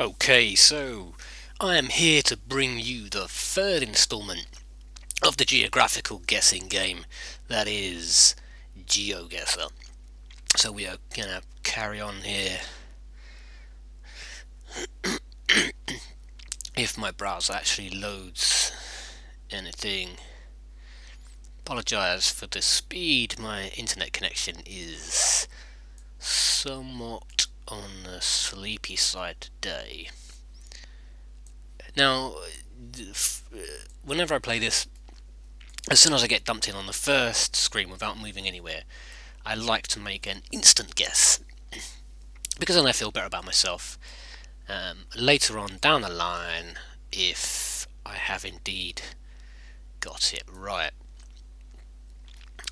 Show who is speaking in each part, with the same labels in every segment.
Speaker 1: Okay, so I am here to bring you the third installment of the geographical guessing game that is Geoguessr. So we are gonna carry on here. If my browser actually loads anything, apologise for the speed. My internet connection is somewhat on the sleepy side today. Now, whenever I play this, as soon as I get dumped in on the first screen without moving anywhere, I like to make an instant guess because then I feel better about myself. Later on down the line, if I have indeed got it right.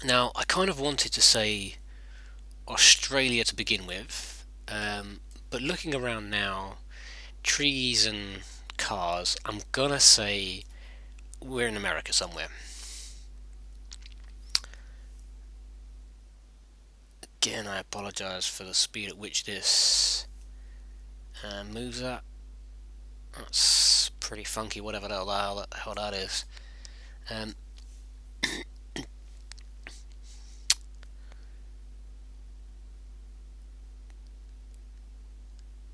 Speaker 1: Now, I kind of wanted to say Australia to begin with, but looking around now, trees and cars, I'm gonna say we're in America somewhere. Again, I apologise for the speed at which this moves at. That's pretty funky, whatever the hell that is.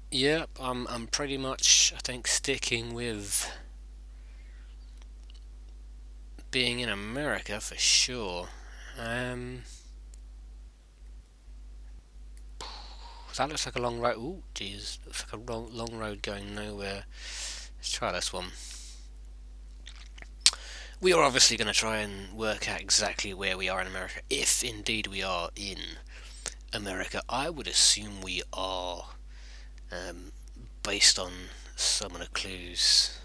Speaker 1: Yep, I'm pretty much, I think, sticking with being in America for sure. That looks like a long road. Ooh, jeez, looks like a long road going nowhere. Let's try this one. We are obviously going to try and work out exactly where we are in America, if indeed we are in America. I would assume we are, based on some of the clues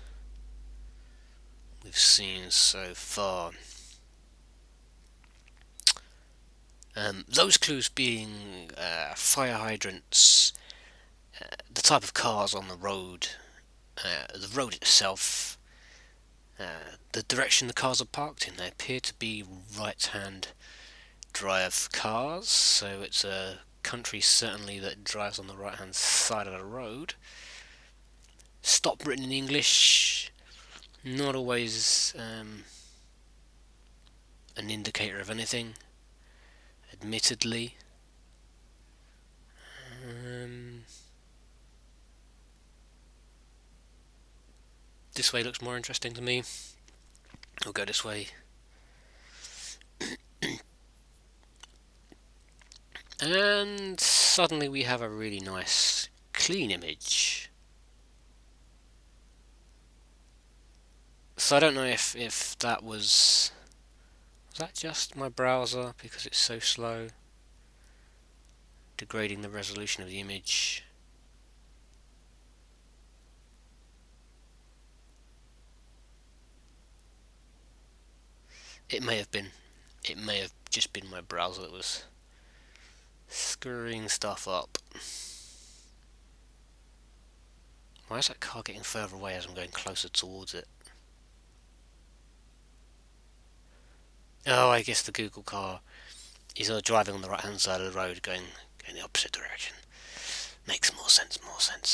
Speaker 1: we've seen so far. Those clues being fire hydrants, the type of cars on the road itself, the direction the cars are parked in. They appear to be right-hand drive cars, so it's a country certainly that drives on the right-hand side of the road. Stop written in English, not always an indicator of anything, admittedly. This way looks more interesting to me. I'll go this way. And suddenly we have a really nice, clean image. So I don't know if that was that just my browser because it's so slow, degrading the resolution of the image. It may have just been my browser that was screwing stuff up. Why is that car getting further away as I'm going closer towards it? Oh, I guess the Google car is driving on the right hand side of the road going the opposite direction. Makes more sense,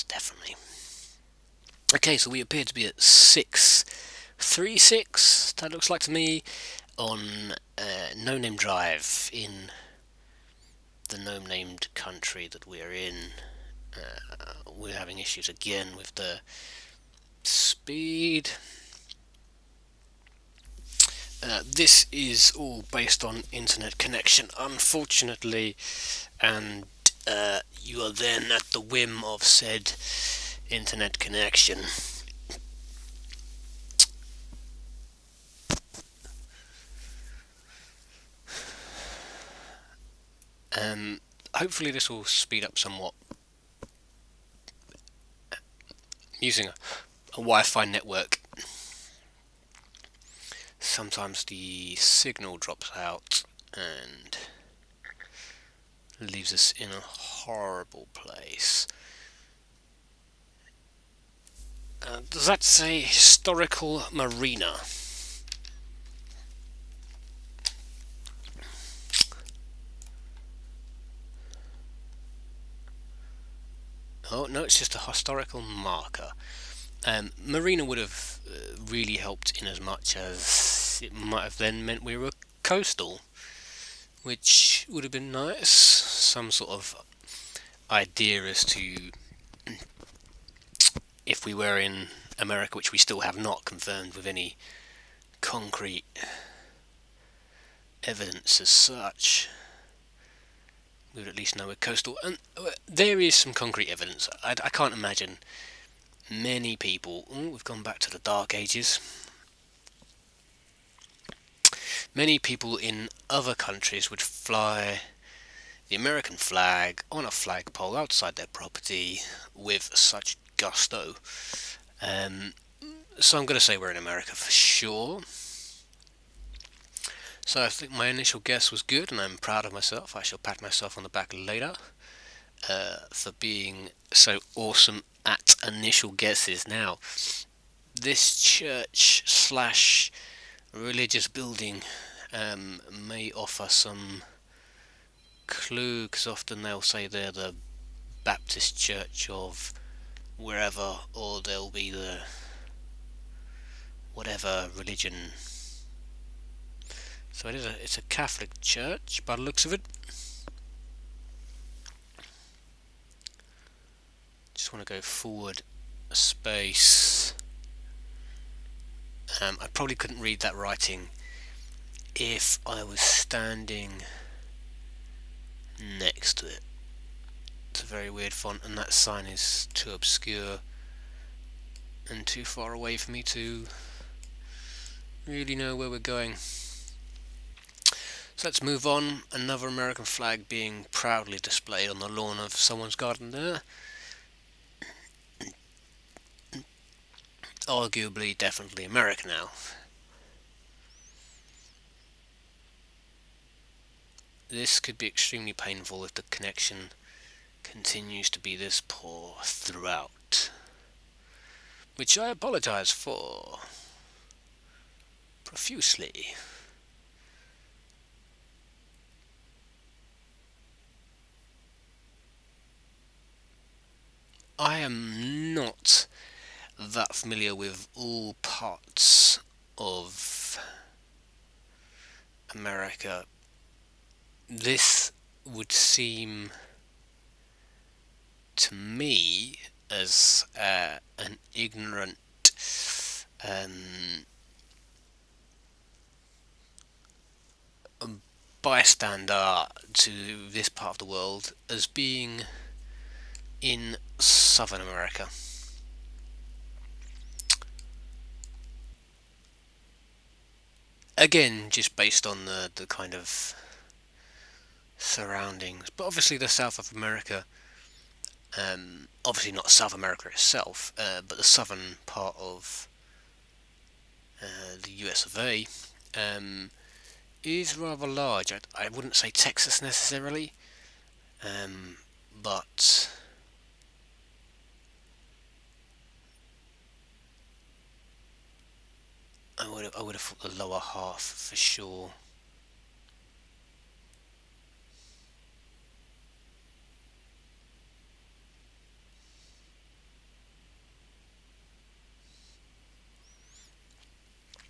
Speaker 1: definitely. Okay, so we appear to be at 636, that looks like to me, on No Name Drive in the no named country that we're in. We're having issues again with the speed. This is all based on internet connection, unfortunately, and you are then at the whim of said internet connection. Hopefully this will speed up somewhat. Using a Wi-Fi network, sometimes the signal drops out and leaves us in a horrible place. Does that say historical marina? Oh no, it's just a historical marker. Marina would have really helped in as much as it might have then meant we were coastal, which would have been nice. Some sort of idea as to if we were in America, which we still have not confirmed with any concrete evidence as such. We would at least know we're coastal, and there is some concrete evidence. I can't imagine many people. We've gone back to the Dark Ages. Many people in other countries would fly the American flag on a flagpole outside their property with such gusto. So I'm going to say we're in America for sure. So I think my initial guess was good, and I'm proud of myself. I shall pat myself on the back later for being so awesome at initial guesses. Now, this church slash religious building may offer some clue, because often they'll say they're the Baptist church of wherever, or they'll be the whatever religion. So it's a Catholic church by the looks of it. Just want to go forward a space. I probably couldn't read that writing if I was standing next to it. It's a very weird font, and that sign is too obscure and too far away for me to really know where we're going. So let's move on. Another American flag being proudly displayed on the lawn of someone's garden there. Arguably, definitely America now. This could be extremely painful if the connection continues to be this poor throughout, which I apologise for profusely. I am not that familiar with all parts of America. This would seem to me as an ignorant bystander to this part of the world as being in Southern America. Again, just based on the kind of surroundings, but obviously the South of America, obviously not South America itself, but the southern part of the US of A, is rather large. I wouldn't say Texas necessarily, but I would have thought the lower half for sure.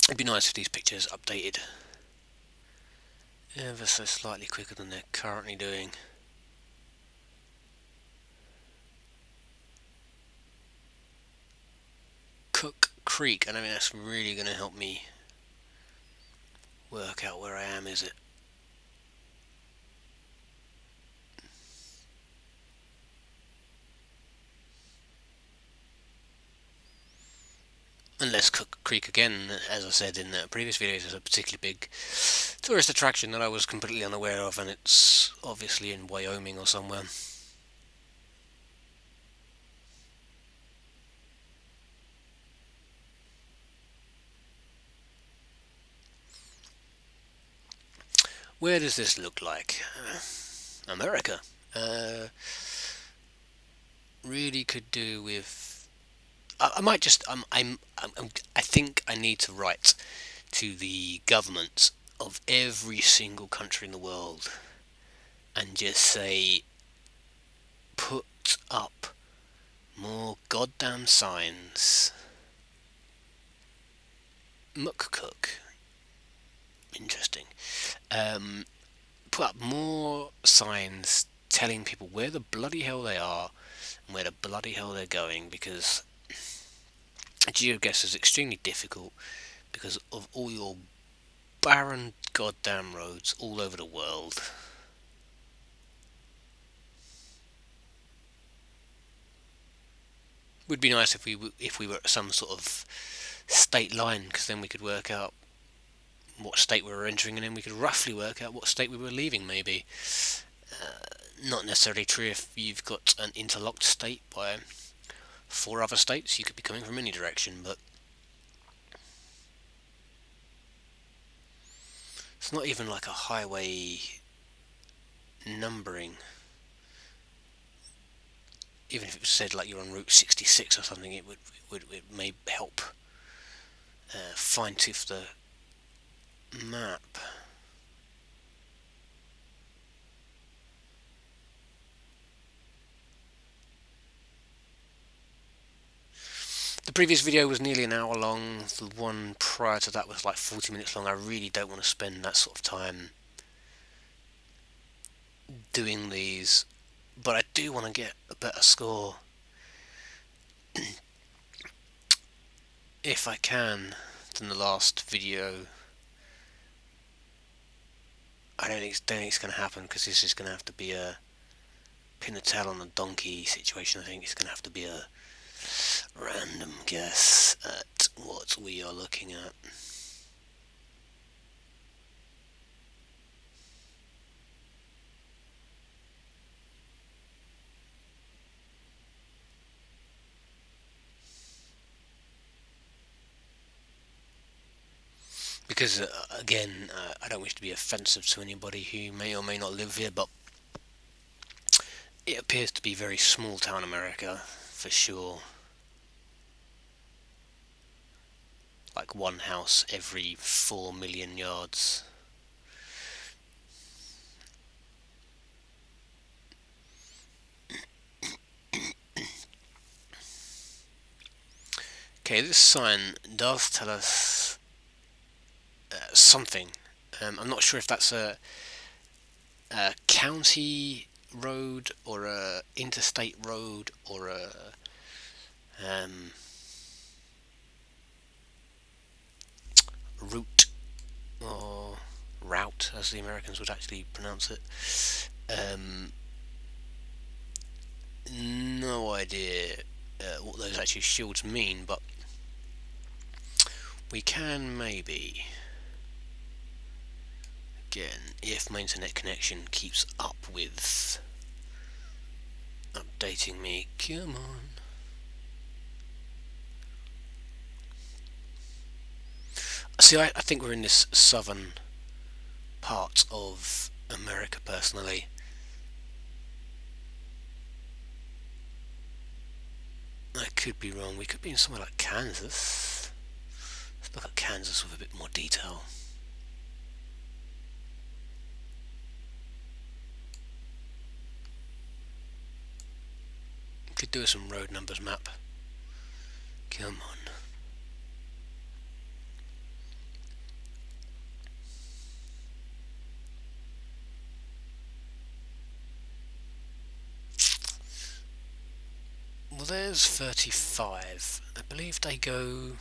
Speaker 1: It'd be nice if these pictures updated ever so slightly quicker than they're currently doing. Cook Creek, and I mean that's really going to help me work out where I am, is it? Unless Cook Creek, again, as I said in the previous videos, is a particularly big tourist attraction that I was completely unaware of, and it's obviously in Wyoming or somewhere. Where does this look like? America. Really could do with. I might just. I think I need to write to the government of every single country in the world and just say, put up More goddamn signs. Cook. Interesting. Put up more signs telling people where the bloody hell they are and where the bloody hell they're going, because Geoguessr is extremely difficult because of all your barren goddamn roads all over the world. Would be nice if we were at some sort of state line, because then we could work out what state we were entering, and then we could roughly work out what state we were leaving. Maybe not necessarily true if you've got an interlocked state by 4 other states. You could be coming from any direction, but it's not even like a highway numbering. Even if it said like you're on Route 66 or something, it may help fine tooth the map. The previous video was nearly an hour long. The one prior to that was like 40 minutes long. I really don't want to spend that sort of time doing these, but I do want to get a better score if I can than the last video. I don't think it's going to happen, because this is going to have to be a pin the tail on the donkey situation. I think it's going to have to be a random guess at what we are looking at. Because again, I don't wish to be offensive to anybody who may or may not live here, but it appears to be very small town America, for sure. Like one house every 4 million yards. Okay, this sign does tell us something. I'm not sure if that's a county road or a interstate road or a route, or route as the Americans would actually pronounce it. No idea what those actually shields mean, but we can maybe, again, if my internet connection keeps up with updating me, come on. See, I think we're in this southern part of America, personally. I could be wrong. We could be in somewhere like Kansas. Let's look at Kansas with a bit more detail. Could do some road numbers map. Come on. Well, there's 35. I believe they go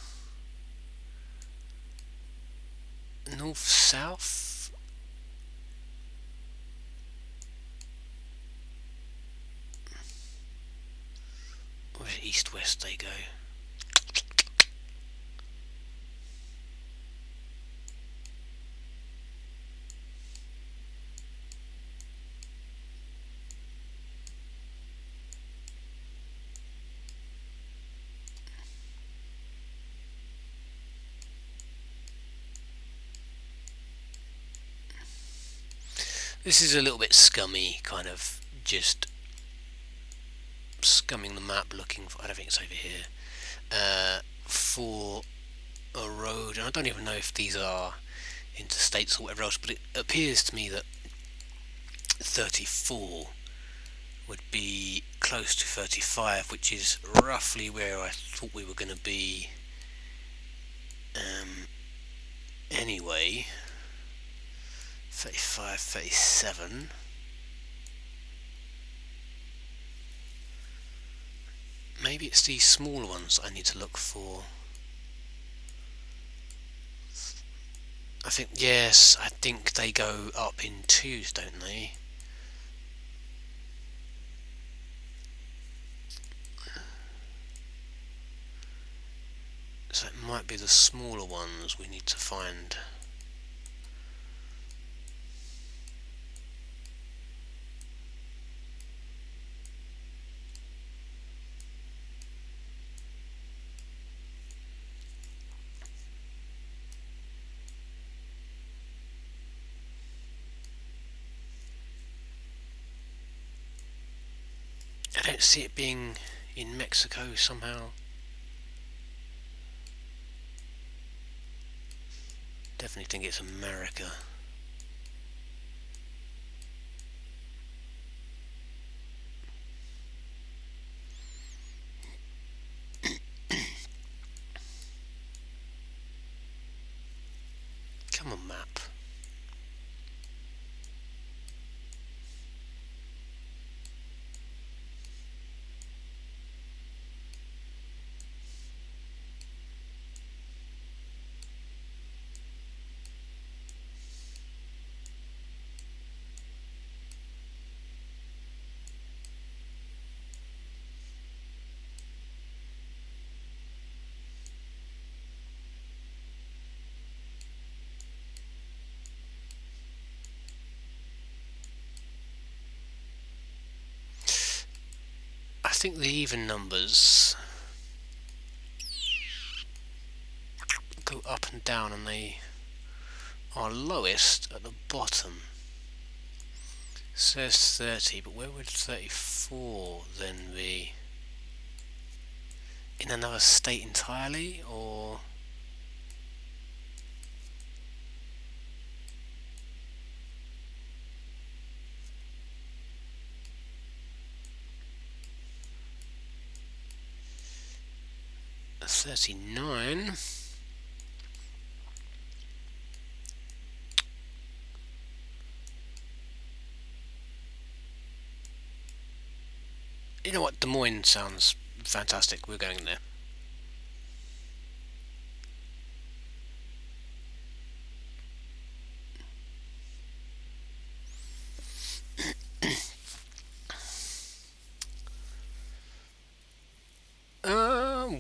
Speaker 1: north-south. Or east-west they go. This is a little bit scummy, kind of just scumming the map, looking for, I don't think it's over here, for a road, and I don't even know if these are interstates or whatever else, but it appears to me that 34 would be close to 35, which is roughly where I thought we were going to be anyway. 35, 37. Maybe it's these smaller ones I need to look for. I think, yes, I think they go up in twos, don't they? So it might be the smaller ones we need to find. I don't see it being in Mexico somehow. Definitely think it's America. Come on, map. I think the even numbers go up and down, and they are lowest at the bottom. It says 30, but where would 34 then be? In another state entirely, or? A 39. You know what, Des Moines sounds fantastic, we're going there.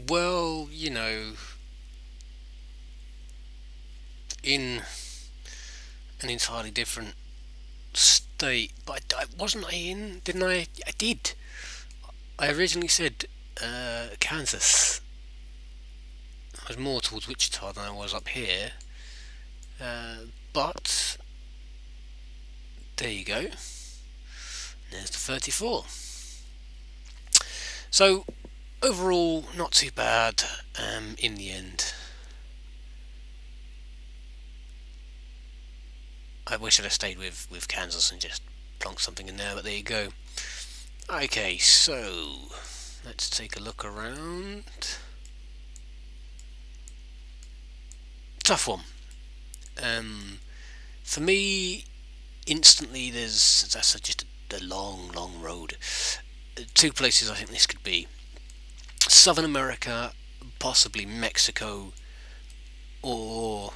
Speaker 1: Well, you know, in an entirely different state, but wasn't I in? Didn't I? I did. I originally said Kansas. I was more towards Wichita than I was up here, but there you go. There's the 34. So overall, not too bad in the end. I wish I'd have stayed with Kansas and just plonked something in there, but there you go. Okay, so let's take a look around. Tough one. For me, instantly, that's just a long road. Two places I think this could be: Southern America, possibly Mexico, or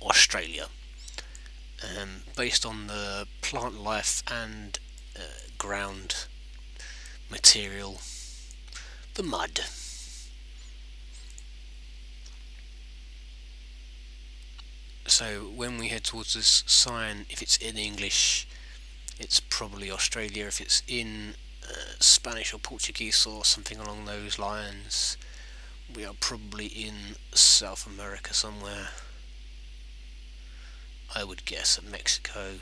Speaker 1: Australia. Based on the plant life and ground material, the mud. So when we head towards this sign, if it's in English, it's probably Australia. If it's in Spanish or Portuguese or something along those lines, we are probably in South America somewhere. I would guess at Mexico.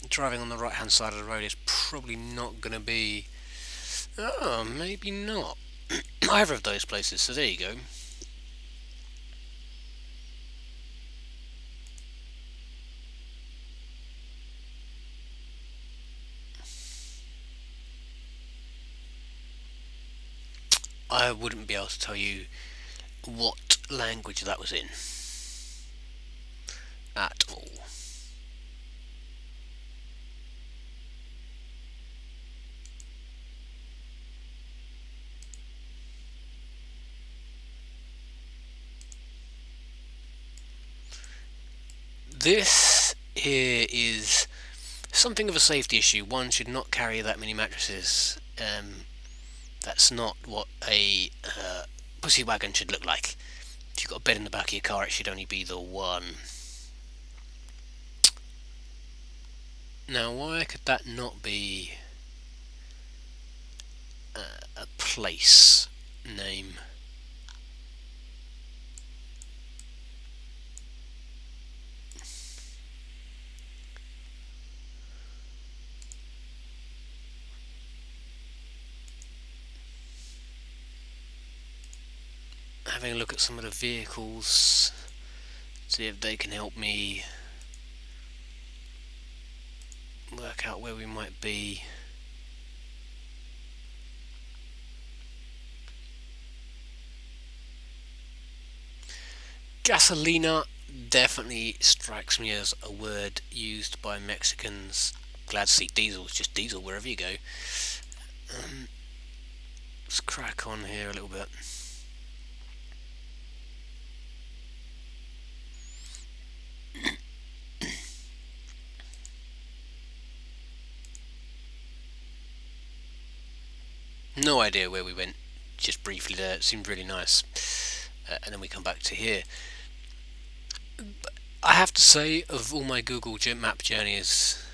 Speaker 1: Driving on the right hand side of the road is probably not going to be... Oh, maybe not. Either of those places, so there you go. I wouldn't be able to tell you what language that was in at all. This here is something of a safety issue. One should not carry that many mattresses. That's not what a pussy wagon should look like. If you've got a bed in the back of your car, it should only be the one. Now, why could that not be a place name? Having a look at some of the vehicles, see if they can help me work out where we might be. Gasolina definitely strikes me as a word used by Mexicans. Glad to see diesel, it's just diesel wherever you go. Let's crack on here a little bit. No idea where we went, just briefly there, it seemed really nice. And then we come back to here. I have to say, of all my Google map journeys,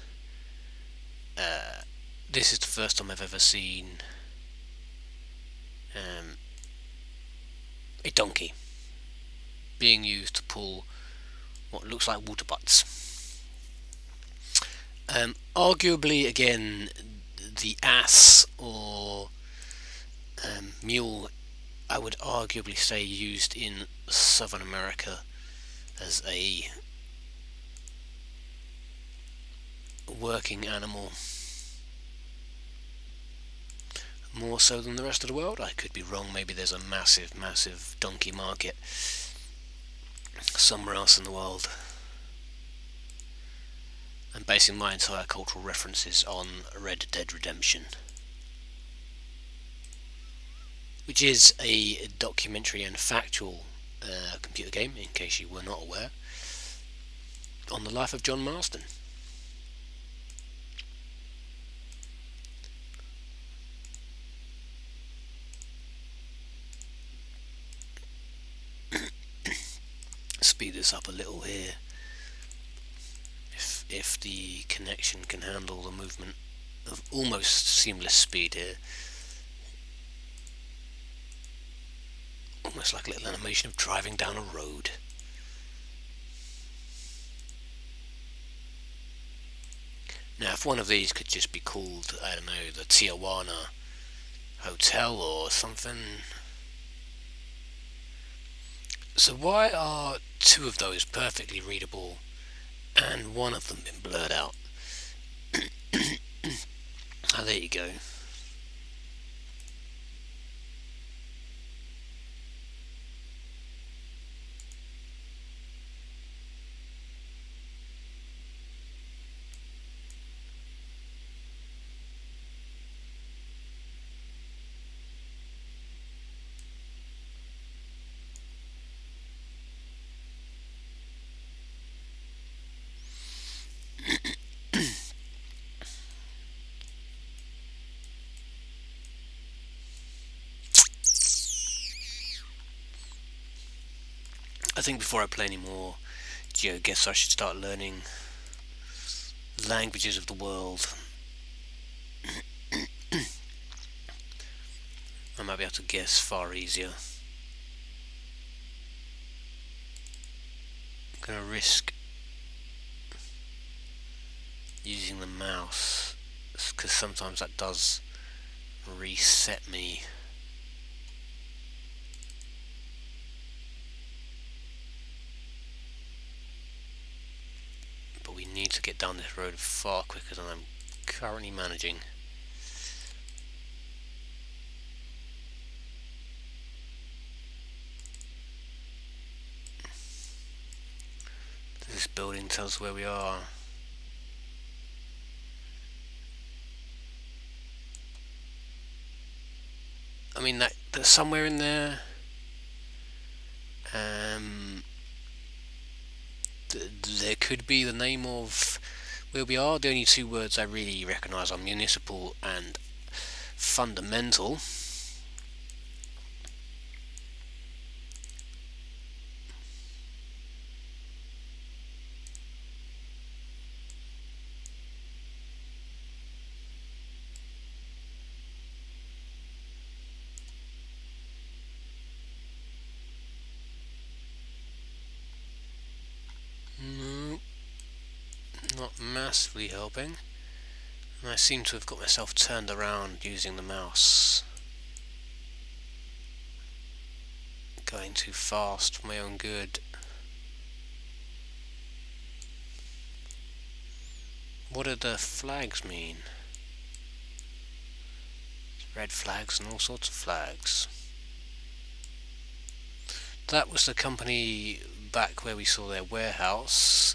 Speaker 1: this is the first time I've ever seen a donkey being used to pull what looks like water butts. Arguably, again, the ass or mule, I would arguably say used in Southern America as a working animal more so than the rest of the world. I could be wrong, maybe there's a massive donkey market somewhere else in the world. I'm basing my entire cultural references on Red Dead Redemption, which is a documentary and factual computer game, in case you were not aware, on the life of John Marston. Speed this up a little here, if the connection can handle the movement of almost seamless speed here. Almost like a little animation of driving down a road. Now, if one of these could just be called, I don't know, the Tijuana Hotel or something. So why are two of those perfectly readable and one of them been blurred out? Ah, there you go. I think before I play any more Geoguessr, I should start learning languages of the world. I might be able to guess far easier. I'm going to risk using the mouse, because sometimes that does reset me. But we need to get down this road far quicker than I'm currently managing. tells where we are. I mean, that's somewhere in there. There could be the name of where we are. The only two words I really recognise are municipal and fundamental. No, not massively helping. And I seem to have got myself turned around using the mouse. Going too fast for my own good. What do the flags mean? Red flags and all sorts of flags. That was the company back where we saw their warehouse,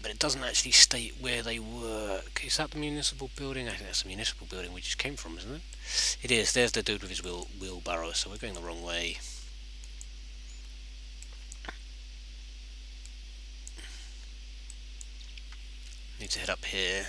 Speaker 1: but it doesn't actually state where they work. Is that the municipal building? I think that's the municipal building we just came from, isn't it? It is. There's the dude with his wheelbarrow, so we're going the wrong way. Need to head up here.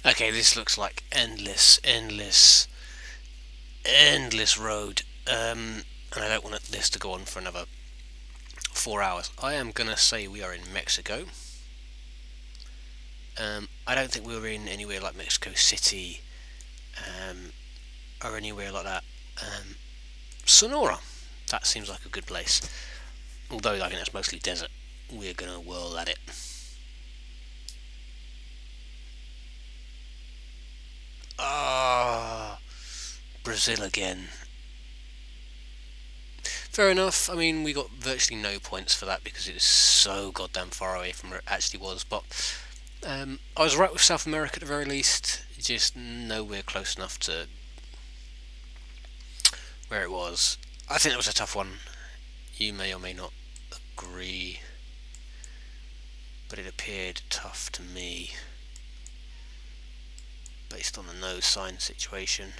Speaker 1: Okay, this looks like endless road. And I don't want this to go on for another 4 hours. I am gonna say we are in Mexico. I don't think we were in anywhere like Mexico City, or anywhere like that. Sonora, that seems like a good place. Although I think that's mostly desert. We're gonna whirl at it. Ah, Brazil again. Fair enough. I mean, we got virtually no points for that because it was so goddamn far away from where it actually was. But I was right with South America at the very least. Just nowhere close enough to where it was. I think that was a tough one. You may or may not agree, but it appeared tough to me based on the no sign situation.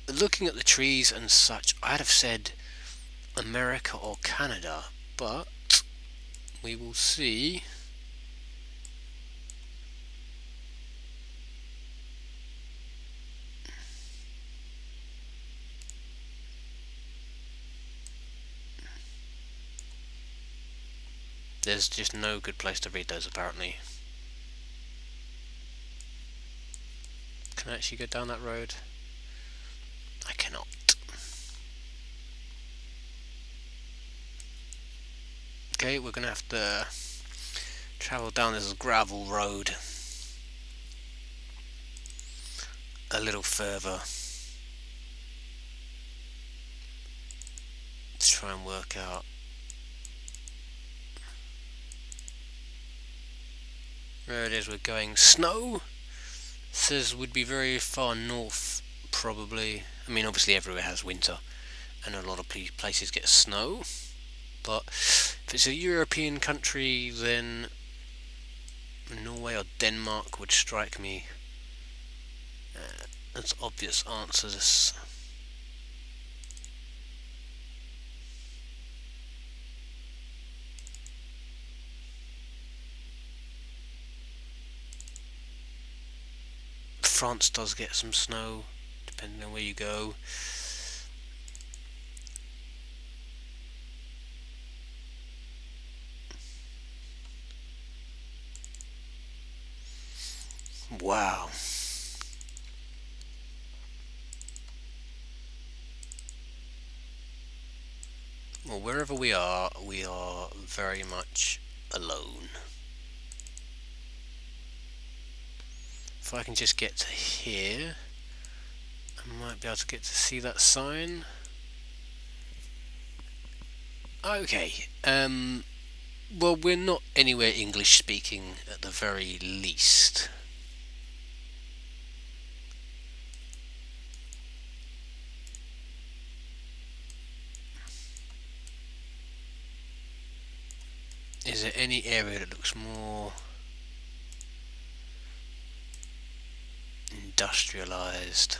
Speaker 1: Looking at the trees and such, I'd have said America or Canada, but we will see. There's just no good place to read those, apparently. Can I actually go down that road? I cannot. Okay, we're gonna have to travel down this gravel road a little further to try and work out where it is we're going. Snow says would be very far north, probably. I mean, obviously everywhere has winter, and a lot of places get snow. But if it's a European country, then Norway or Denmark would strike me as obvious answers. France does get some snow, depending on where you go. Wow. or wherever we are very much alone. If I can just get to here, I might be able to get to see that sign. Okay, well, we're not anywhere English speaking at the very least. Is there any area that looks more industrialized?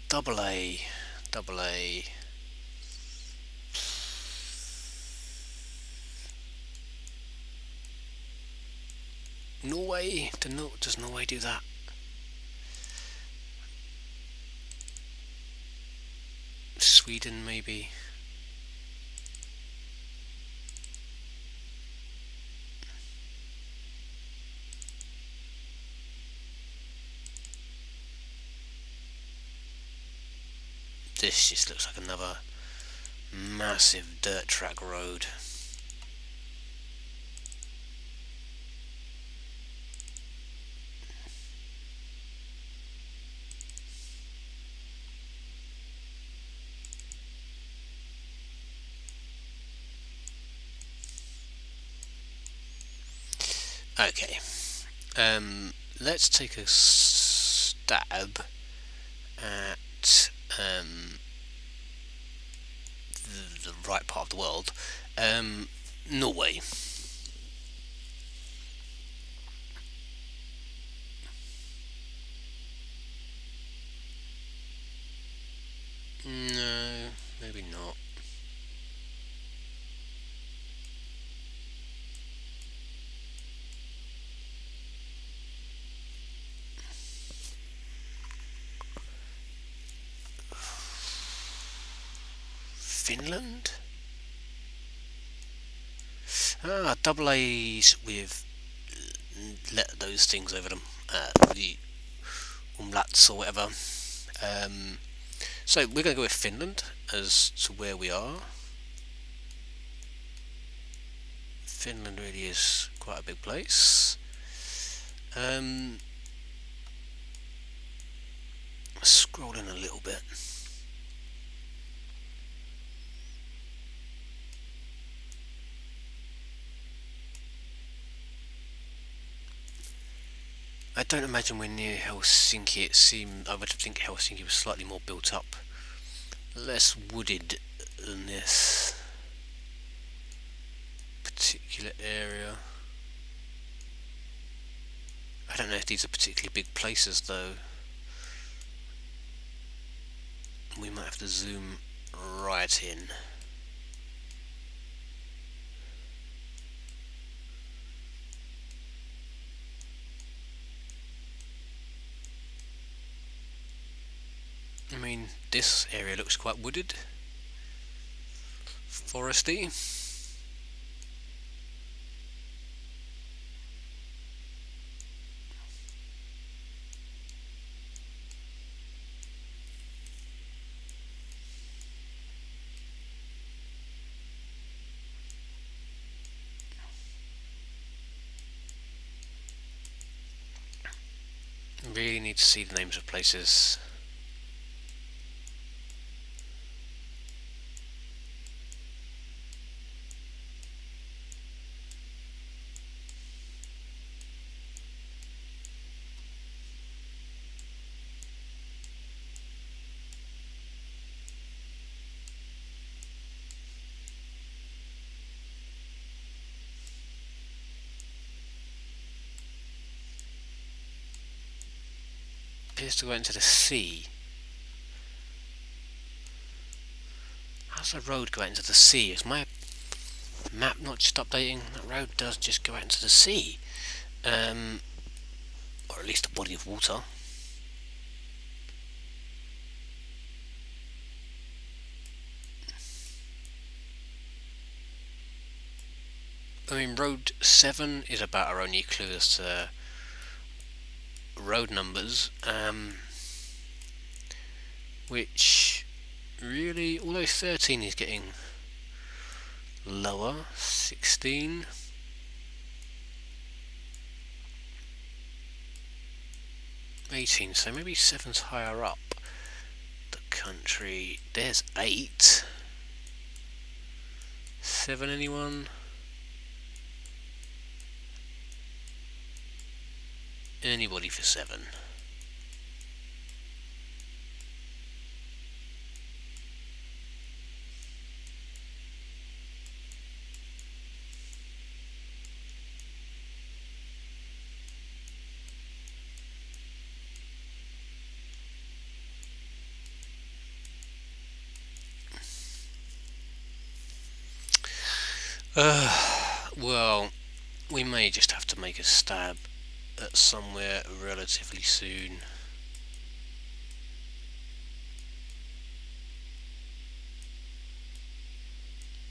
Speaker 1: Double A, double A. Norway? Does Norway do that? Sweden, maybe? This just looks like another massive dirt track road. Okay, let's take a stab at the right part of the world. Norway. No, maybe not. Finland? Double A's with those things over them, the umlauts or whatever. So we're going to go with Finland as to where we are. Finland really is quite a big place. Scroll in a little bit. I don't imagine we're near Helsinki. I would think Helsinki was slightly more built up, less wooded than this particular area. I don't know if these are particularly big places though. We might have to zoom right in. I mean, this area looks quite wooded, foresty. Really need to see the names of places. Appears to go into the sea. How's the road go into the sea? Map not just updating. That road does just go out into the sea. Or at least a body of water. I mean, road 7 is about our only clue as to road numbers, which really, although 13 is getting lower, 16, 18, so maybe 7's higher up the country. There's 8. 7, anyone? Anybody for 7? Well, we may just have to make a stab at somewhere relatively soon.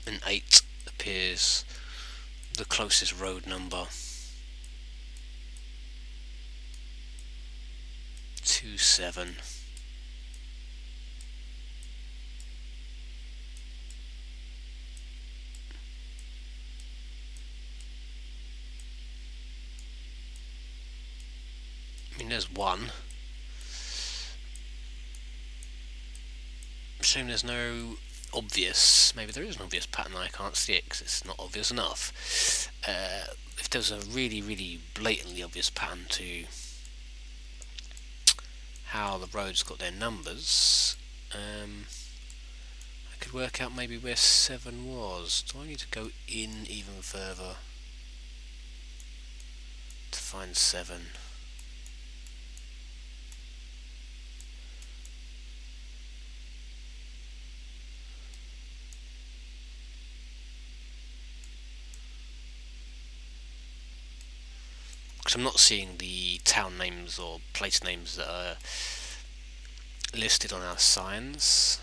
Speaker 1: An 8 appears the closest road number. 27. I mean, there's 1. Shame there's no obvious, maybe there is an obvious pattern I can't see it because it's not obvious enough. If there was a really blatantly obvious pattern to how the roads got their numbers, I could work out maybe where 7 was. Do I need to go in even further to find 7? Because I'm not seeing the town names or place names that are listed on our signs.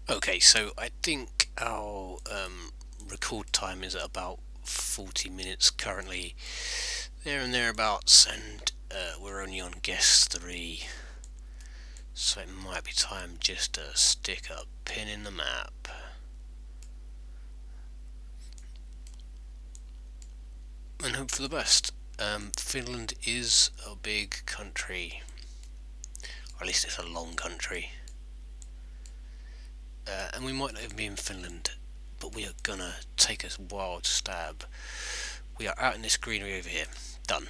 Speaker 1: Okay, so I think our record time is at about 40 minutes currently, there and thereabouts, and we're only on guess 3, so it might be time just to stick a pin in the map. And hope for the best. Finland is a big country, or at least it's a long country. And we might not even be in Finland, but we are gonna take a wild stab. We are out in this greenery over here. Done.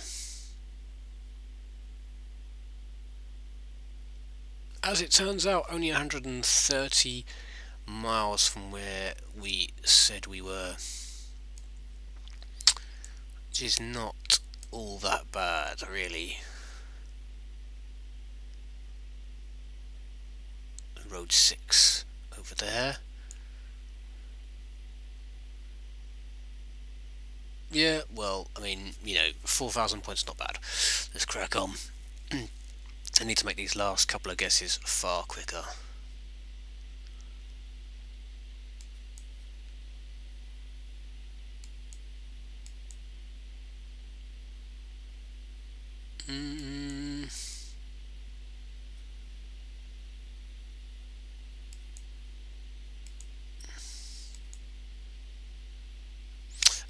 Speaker 1: As it turns out, only 130 miles from where we said we were, which is not all that bad, really. Road 6 over there. Yeah, well, I mean, 4,000 points not bad. Let's crack on. I need to make these last couple of guesses far quicker.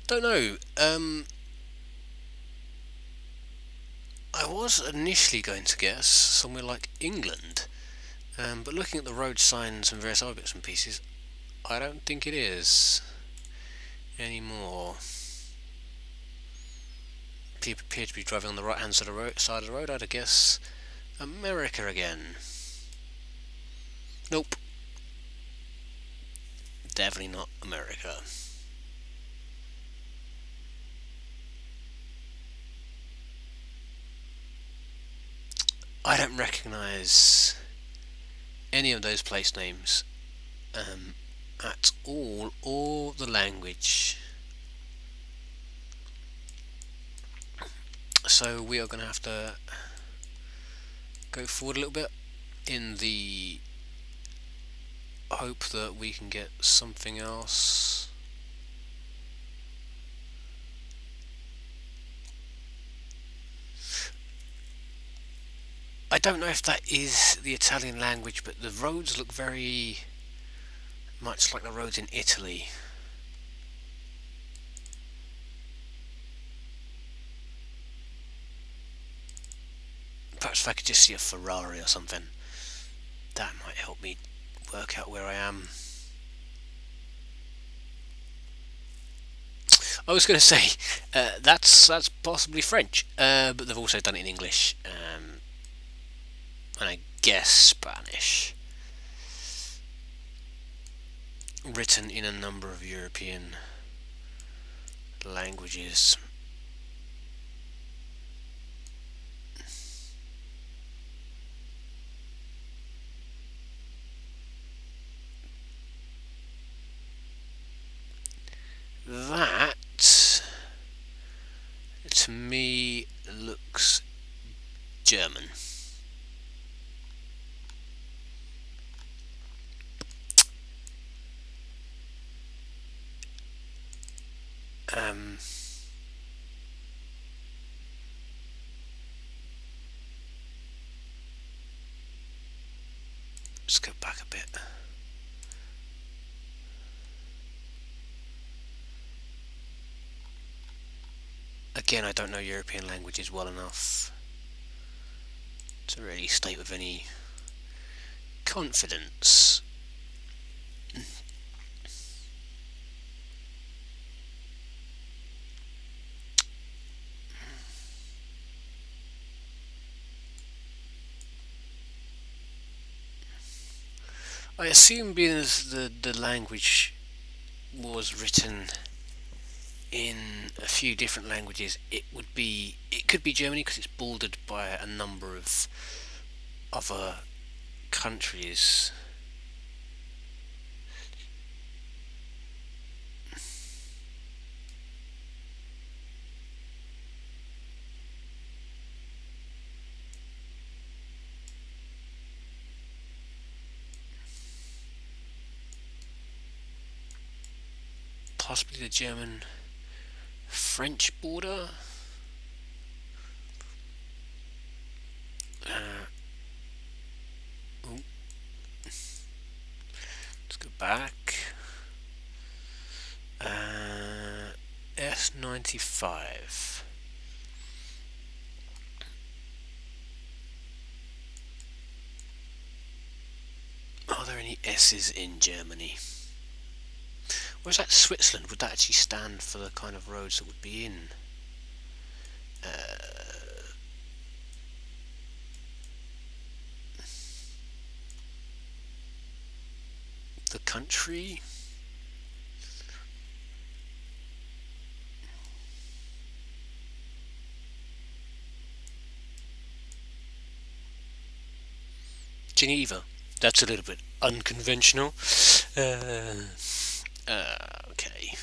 Speaker 1: Don't know. I was initially going to guess somewhere like England, but looking at the road signs and various other bits and pieces, I don't think it is anymore. People appear to be driving on the right hand side of the road. I'd guess America again. Nope. Definitely not America. I don't recognise any of those place names at all, or the language. So we are going to have to go forward a little bit in the hope that we can get something else. I don't know if that is the Italian language, but the roads look very much like the roads in Italy. Perhaps if I could just see a Ferrari or something, that might help me work out where I am. I was going to say that's possibly French, but they've also done it in English, and I guess Spanish. Written in a number of European languages. That, to me, looks German. Let's go back a bit. Again, I don't know European languages well enough to really state with any confidence. I assume, being as the language was written in a few different languages, it could be Germany, because it's bordered by a number of other countries. Possibly the German-French border. Let's go back. S95. Are there any S's in Germany? Or is that Switzerland? Would that actually stand for the kind of roads that would be in the country? Geneva. That's a little bit unconventional. Okay.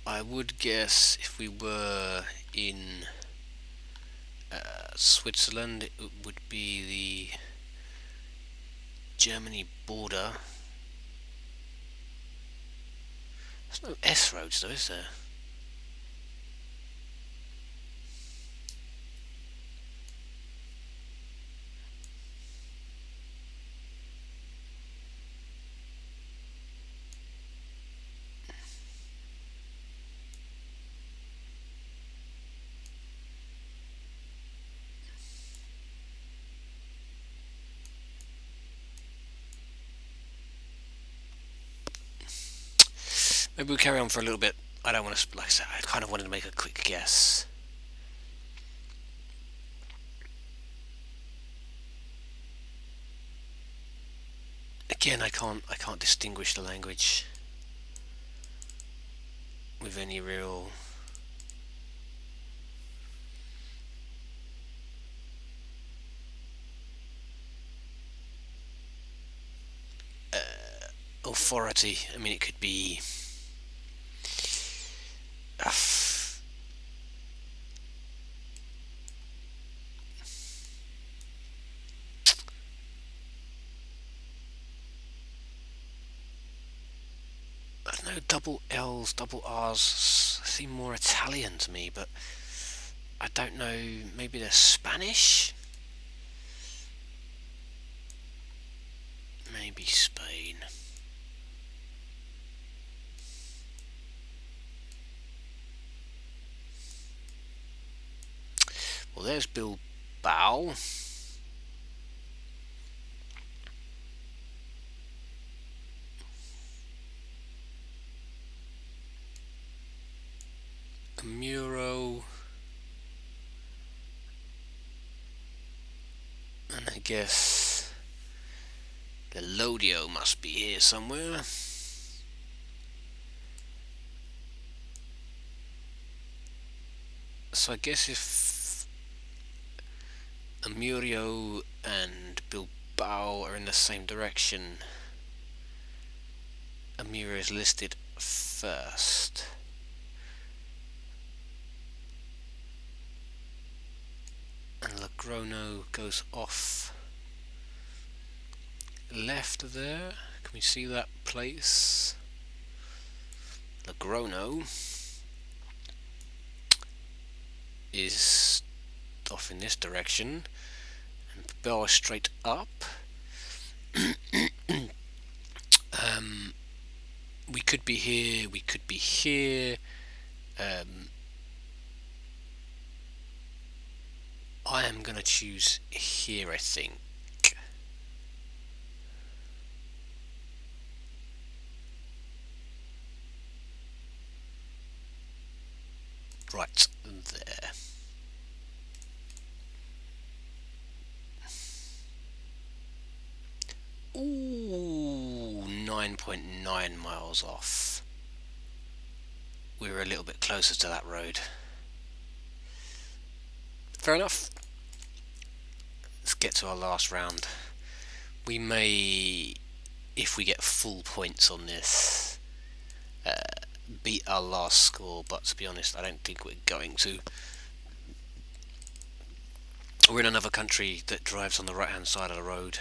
Speaker 1: I would guess if we were in Switzerland, it would be the Germany border. There's no S roads though, is there? Maybe we'll carry on for a little bit. I don't want to, like I said, I kind of wanted to make a quick guess. Again, I can't distinguish the language with any real authority. I mean, it could be uh, I don't know, double L's, double R's seem more Italian to me, but I don't know, maybe they're Spanish? Maybe Spain. Well, there's Bilbao. Muro. And I guess the Lodio must be here somewhere. So I guess if Amurio and Bilbao are in the same direction, Amurio is listed first. And Logrono goes off left there. Can we see that place? Logrono is off in this direction, and Bilbao is straight up. We could be here, we could be here. I am going to choose here, I think. Right there. Ooh, 9.9 miles off. We were a little bit closer to that road. Fair enough. Let's get to our last round. We may, if we get full points on this, beat our last score, but to be honest, I don't think we're going to. We're in another country that drives on the right hand side of the road.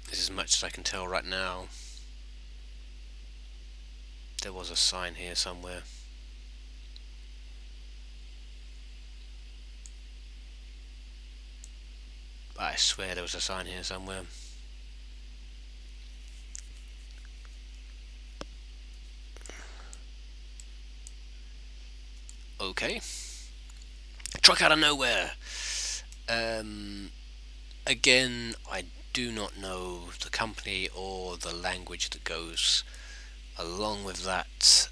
Speaker 1: This is as much as I can tell right now. There was a sign here somewhere. I swear there was a sign here somewhere. Okay. Truck out of nowhere. Again, I do not know the company or the language that goes along with that.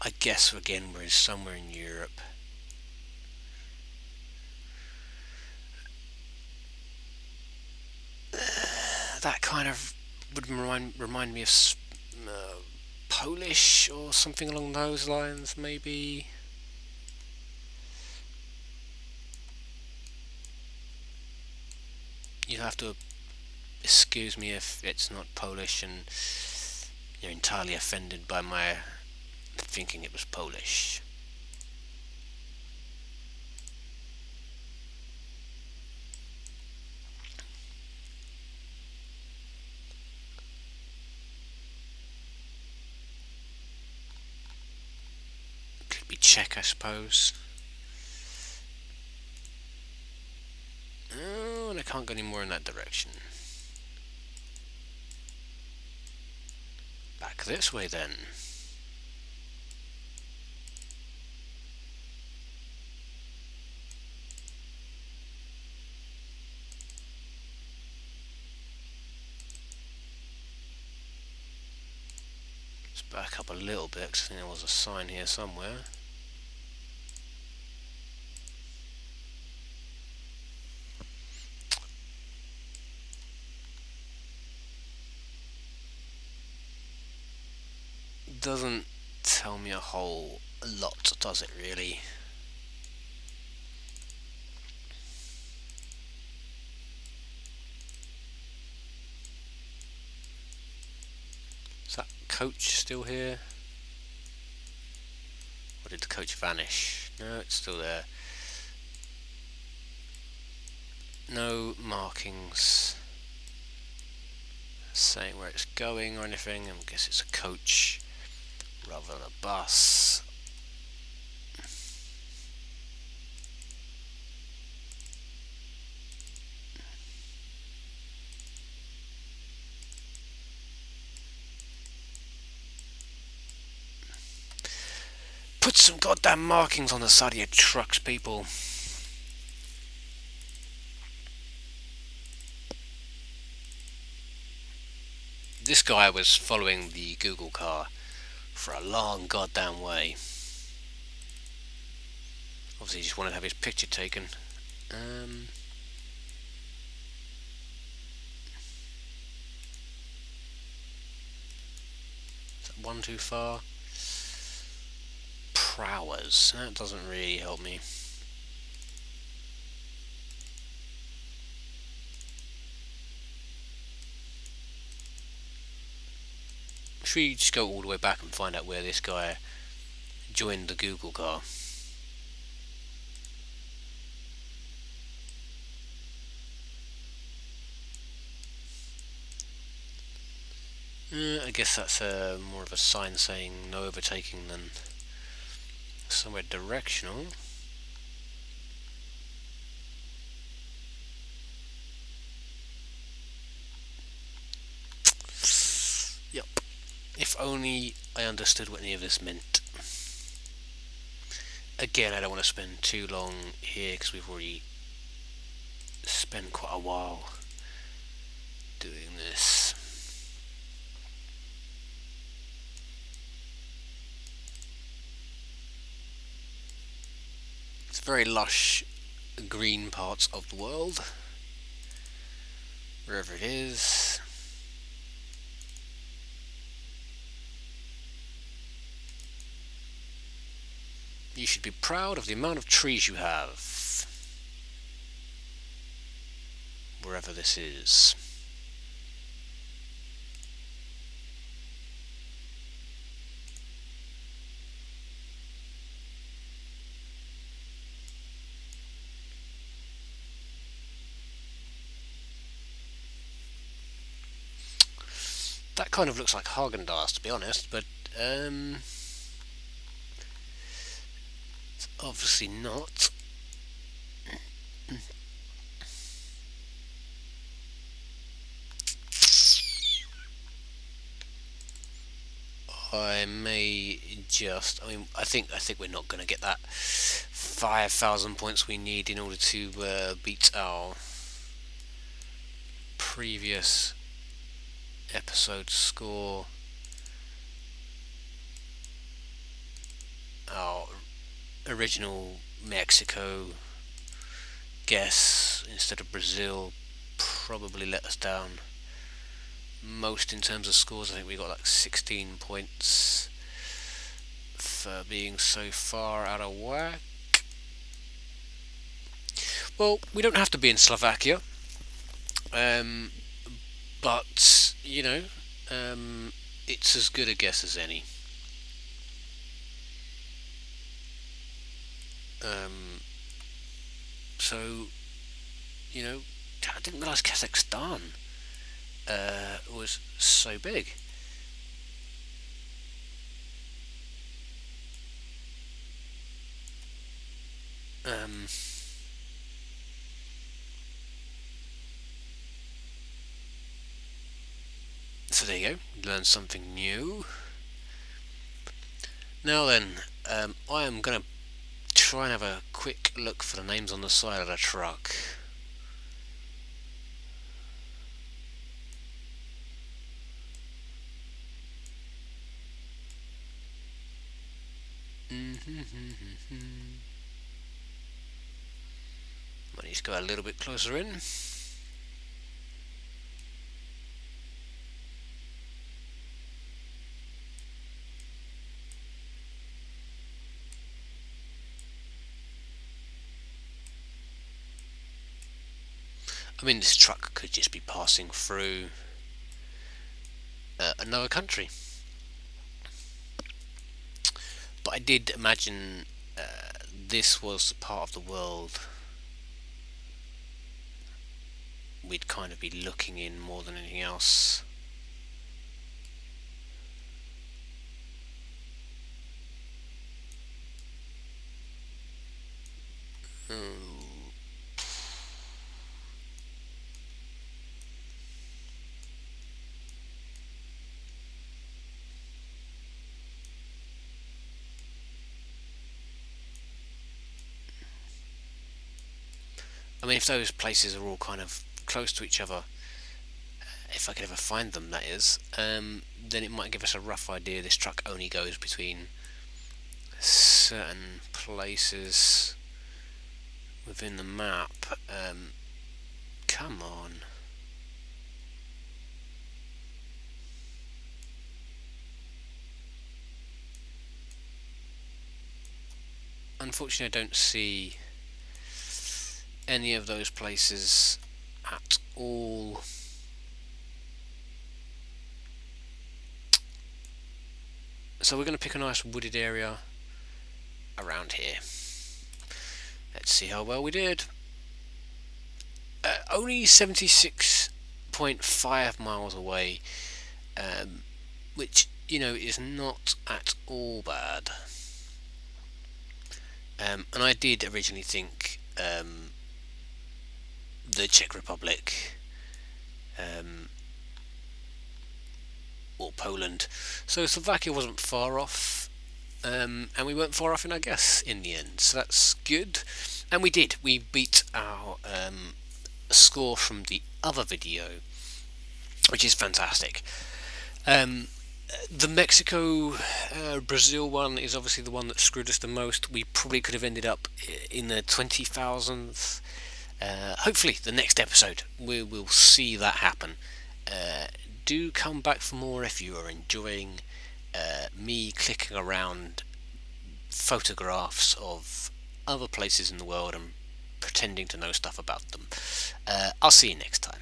Speaker 1: I guess again we're somewhere in Europe. That kind of would remind me of Polish or something along those lines, maybe. You'll have to excuse me if it's not Polish and you're entirely offended by my thinking it was Polish. Could be Czech, I suppose. Oh, and I can't go any more in that direction. Back this way then. Let's back up a little bit because I think there was a sign here somewhere. doesn't tell me a whole lot, does it really? Is that coach still here? Or did the coach vanish? No, it's still there. No markings saying where it's going or anything. I guess it's a coach rather than a bus. Put some goddamn markings on the side of your trucks, people. This guy was following the Google car for a long goddamn way. Obviously, he just wanted to have his picture taken. Is that one too far? Prowess. That doesn't really help me. Should we just go all the way back and find out where this guy joined the Google car? I guess that's more of a sign saying no overtaking than somewhere directional. Yep. If only I understood what any of this meant. Again, I don't want to spend too long here because we've already spent quite a while doing this. It's very lush green parts of the world, wherever it is. You should be proud of the amount of trees you have, wherever this is. That kind of looks like Haagen-Dazs, to be honest, but it's obviously not. I may just. I think we're not going to get that 5,000 points we need in order to beat our previous episode score. Our original Mexico guess instead of Brazil probably let us down most in terms of scores. I think we got like 16 points for being so far out of whack. Well, we don't have to be in Slovakia, but you know, it's as good a guess as any. So, you know, I didn't realise Kazakhstan was so big. So there you go, learn something new. Now then, I am going to try and have a quick look for the names on the side of the truck. Might need to go a little bit closer in. I mean, this truck could just be passing through another country. But I did imagine this was the part of the world we'd kind of be looking in more than anything else. I mean, if those places are all kind of close to each other, if I could ever find them, that is, then it might give us a rough idea. This truck only goes between certain places within the map. Come on. Unfortunately, I don't see any of those places at all. So we're going to pick a nice wooded area around here. Let's see how well we did. Only 76.5 miles away, which, you know, is not at all bad. And I did originally think the Czech Republic or Poland, so Slovakia wasn't far off, and we weren't far off in our guess in the end, so that's good. And we beat our score from the other video, which is fantastic. The Mexico Brazil one is obviously the one that screwed us the most. We probably could have ended up in the 20,000th. Hopefully the next episode we will see that happen. Do come back for more if you are enjoying me clicking around photographs of other places in the world and pretending to know stuff about them. I'll see you next time.